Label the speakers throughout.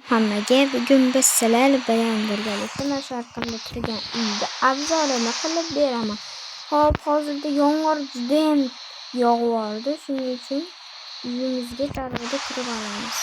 Speaker 1: Hammaga bugun biz sizlar bilan birgalikda mana shu orqamda turgan uyda obzorini qilib beraman. Hop, hozirda yomg'ir judayam yog'vordi, shuning uchun uyimizga darvoza kirib olamiz.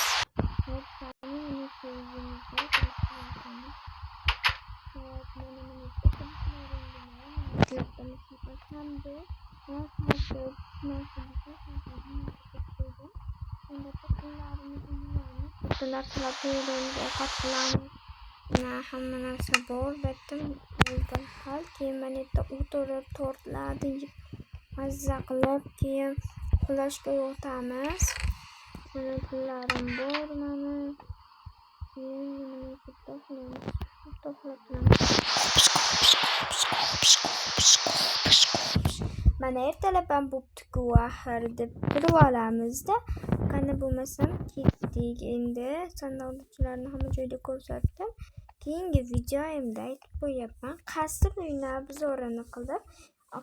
Speaker 1: Hamma narsa bor, bittim. Keyin mana yerda o'tirib tortlarni yeb mazza qilib, keyin uxlashga yotamiz. Mana pullarim bor mana. Mana ertalab ham bo'pti-ku axir deb turib olamizda. Qani bo'lmasam ketdik endi. Sandoqchilarni hamma joyda ko'rsatdim. Keyingi videoyimda aytib qo'yaman. Qasr uyni obzorini qilib,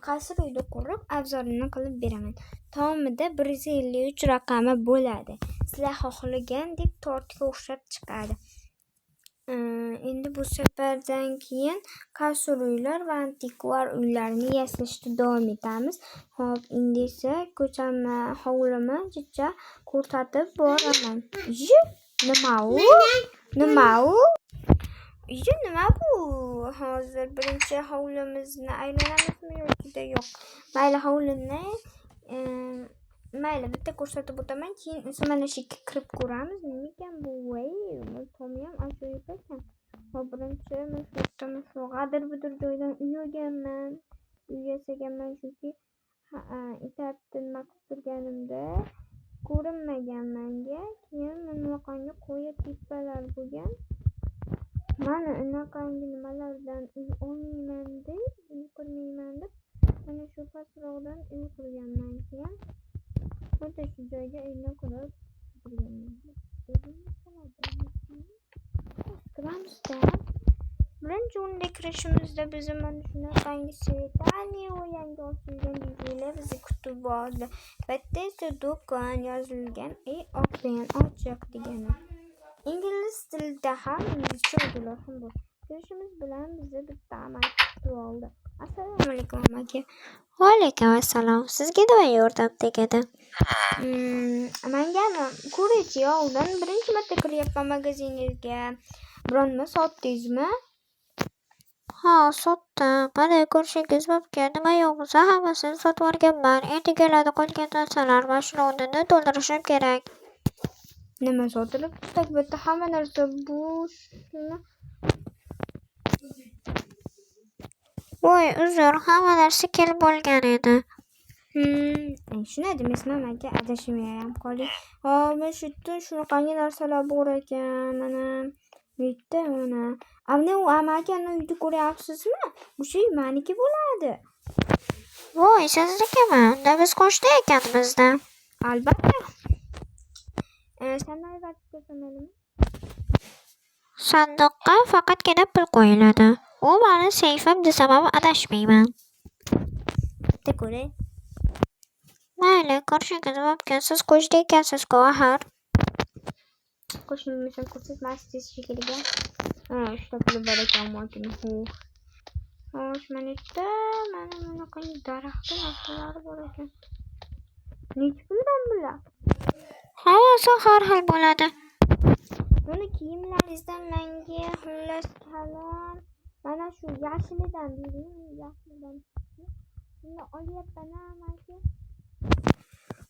Speaker 1: qasr uyda qurib obzorini qilib beraman. Tomida 153 raqami bo'ladi. Sizlar xohlagandek tortga o'xshab chiqadi. Endi bu safardan keyin qasr uylar va antikvar uylarni yasashda davom etamiz. Hop, endi esa ko'chani, hovlimi jicha ko'rsatib boraman. Nima u? Nima bu? Hozir birinchi hovlimizni aylanamizmi yoki yo'q? Mayli, hovlini mayli bitta ko'rsatib o'taman, keyin esa mana shu yerga kirib ko'ramiz. Nima ekan bu? Voy, tomi ham ajoyib ekan. Hop, birinchi shu g'adir-budir joydan uy olganman. Uy yasaganman chunki etabda nima qilib turganimda ko'rinmagan menga. Keyin bunaqangi qo'ya tepalar bo'lgan. Mana unaqangi nimalardan uy olmayman deb, uy qurmayman deb mana shu pastroqdan uy qurganman. Keyin xuddi shu joyga uyni qurib turganman. Birinchi o'nga kirishimizda bizni mana shunaqangi Svetaniya yangi ochilgan dizaynlar bizni kutib oldi. Bitta esa do'kon yozilgan, open ochiq degani. Ingliz tilida ham inglizcha yozuvlar ham bor. Kirishimiz bilan bizni bitta amak kutib oldi. Assalomu alaykum amaki. Va alaykum assalom. Sizga nima yordam tegadi? Manga ko'ruvchi yo'ldan birinchi marta kiryapman magaziningizga. Bironma sotdingizmi? Ha, sotdim. Mana ko'rishingiz mumkin. Nima yo'q bo'lsa hammasini sotib olganman. Endi keladi qolgan narsalar mashina o'rnini to'ldirishim kerak. Nima sotilib bitta hamma narsa bo'shmi? Voy, uzr, hamma narsa kelib bo'lgan edi. Shuni demasam aka, adashmayam qoling. Mana shu yerda shunaqangi narsalar bor ekan. Mana bu yerda mana. Ana u amakani uyda ko'ryapsizmi? O'sha uy meniki bo'ladi. Voy, siznikimi? Unda biz qo'shni ekanmiz-da. Albatta. Sandoq aytib ko'rsamaydimi? Sanduqqa faqatgina pul qo'yiladi. U meni seyfim desam ham adashmayman. Bitta ko'ray. Mayli, ko'rishingiz mumkin. Siz qo'shni ekansiz-ku axir. Qo'shnimizdan ko'rsatmasdingiz shekilli. Ishda puli bor ekan makina. Xo'sh, mana yerda mana qanday daraxtlar narsalari bor ekan. Necha puldan bular? Hammasi har xil bo'ladi. Buni kiyimlaringizdan menga xullas kalon. Mana shu yashilidan bering, yashilidan. Buni olyapman amaki.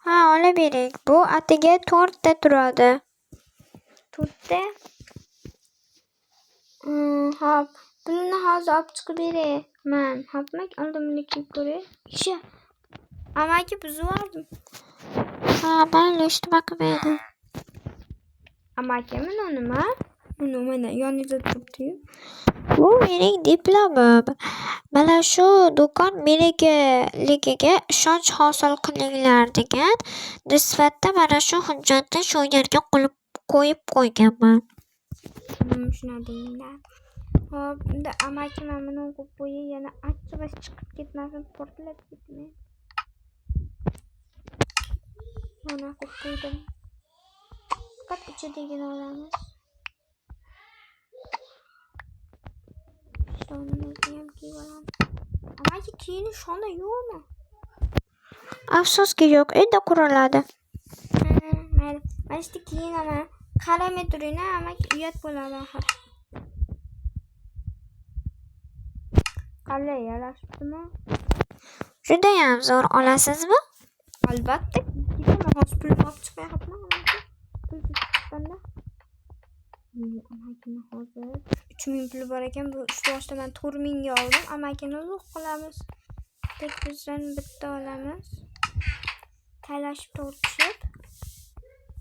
Speaker 1: Ha, olib bering. Bu atiga 4 ta turadi. 4 ta? Hop, pulni hozir olib chiqib beraman. Hopmi, oldimni kiyib ko'ray. Amaki buzib oldim. Ha, mayli, nima qilmaydi. Amaki, nima? Mana yoningizda turibdi-yu. Bu mening diplomim. Mana shu do'kon meniki ishonch hosil qilinglar degan nisbatda mana shu hujjatni shu yerga qo'yib qo'yganman. Shuna deyinglar. Hop, unda amaki mana buni qo'yib qo'yay, yana achchig'i chiqib ketmasin, portlab ketmaydi. Mana qo'yib qo'ydim. Faqat ichidagini olamiz. pantolonimizni ham kiyib olamiz. Amaki kiyinish xona yo'qmi?
Speaker 2: Afsuski yo'q, endi quriladi.
Speaker 1: Mayli. Men işte kiyinaman. Qaramay turinglar, amaki uyat bo'ladi axir. Qalay, yarashibdimi?
Speaker 2: Judayam zo'r, olasizmi?
Speaker 1: Albatta. Kiyinaman. Hozir pul olib chiqyapman. Pul chiqqanda. Amakini hozir 3000 pul bor ekan. Bu uch boshda men 4000 ga oldim. Amakini uzoq qilamiz. Tek bizdan bitta olamiz. Talashib tortishib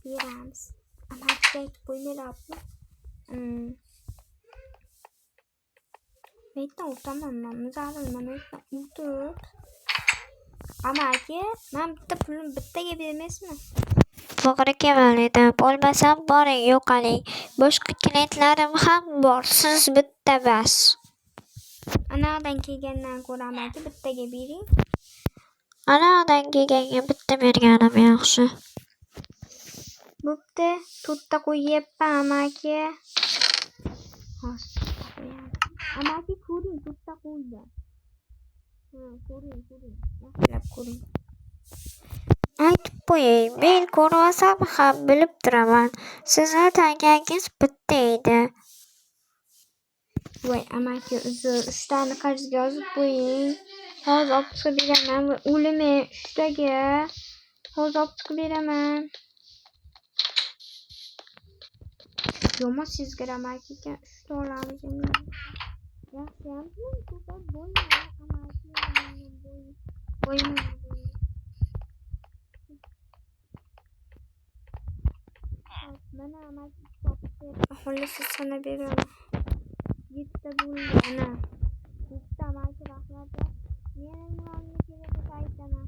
Speaker 1: beramiz. Amakiga aytib qo'ymayapmi? Me'tdan o'tamanman. Zarilman. Me'tdan o'tib. Amaki, men bitta pulim bittaga bermaysizmi?
Speaker 2: To'g'ri keladi. Bo'lmasam boring, yo'qoling. Boshqa klientlarim ham bor. Siz bitta bas.
Speaker 1: Anadan kelgandan ko'ra amaki bittaga bering.
Speaker 2: Anadan kelganga bitta berganim yaxshi.
Speaker 1: Bo'pti, to'rtta qo'yyapman amaki. Hozir qo'yamiz. Amaki ko'ring, to'rtta qo'ydim. Ko'ring. Yaxshilab ko'ring.
Speaker 2: Aytib qo'ying, men ko'rmasam ham bilib turaman. Sizni tangangiz bitta edi.
Speaker 1: Voy amaki, uzr, 3 tani qarzga yozib qo'ying. Hozir olib chiqib beraman. O'limi 3 taga. Hozir olib chiqib beraman. Yo'qmi sizga amakiga 3 ta olamiz endi. Yaxshiyam ko'p bo'lmaydi amaki. Bo'lmaydi. Mana amaki topdi. Xohlasa sana beraman. 7 ta bo'ldi ana. 7 ta amaki rahmat. Meni nomimni kerak deb aytaman.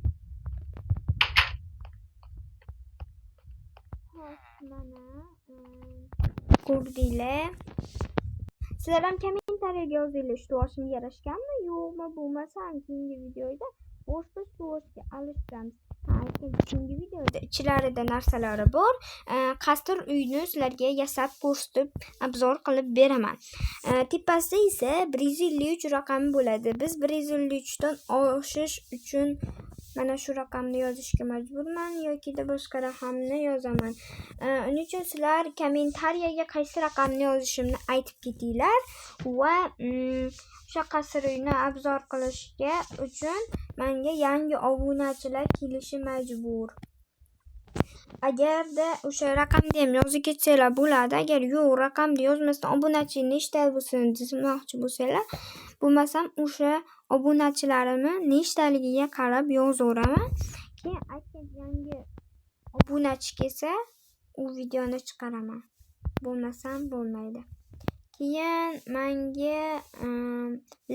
Speaker 1: Hop, mana ko'rdinglar. Sizlar ham kommentariyaga yozinglar, shtuvoshimga yarashganmi yo'qmi, bo'lmasam keyingi videoda boshqa shtuvoshga alishtiramiz. Keyingi videoda ichlarida narsalari bor. Qasr uyni sizlarga yasab ko'rsatib obzor qilib beraman. Tepasida esa 153 raqami bo'ladi. Biz 153 dan oshish uchun mana shu raqamni yozishga majburman yoki boshqa raqamni yozaman. Uning uchun sizlar kommentariyaga qaysi raqamni yozishimni aytib ketinglar va o'sha qasr uyni obzor qilishga uchun menga yangi obunachilar kelishi majbur. Agarda o'sha raqamni ham yozib ketsanglar bo'ladi. Agar yo'q, raqamni yozmasdan obunachi nechta bo'lsin demoqchi bo'lsanglar, bo'lmasam o'sha obunachilarimni nechtaligiga qarab yozaveraman. Keyin aytgan yangi obunachi kelsa, u videoni chiqaraman. Bo'lmasam bo'lmaydi. Keyin menga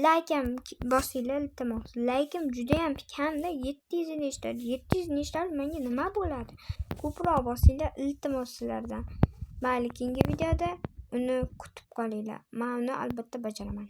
Speaker 1: laykam bosinglar iltimos. Laykim juda ham kamda 700 nechta. 700 nechta menga nima bo'ladi? Ko'proq bosinglar iltimos sizlardan. Mayli, keyingi videoda uni kutib qolinglar. Men uni albatta bajaraman.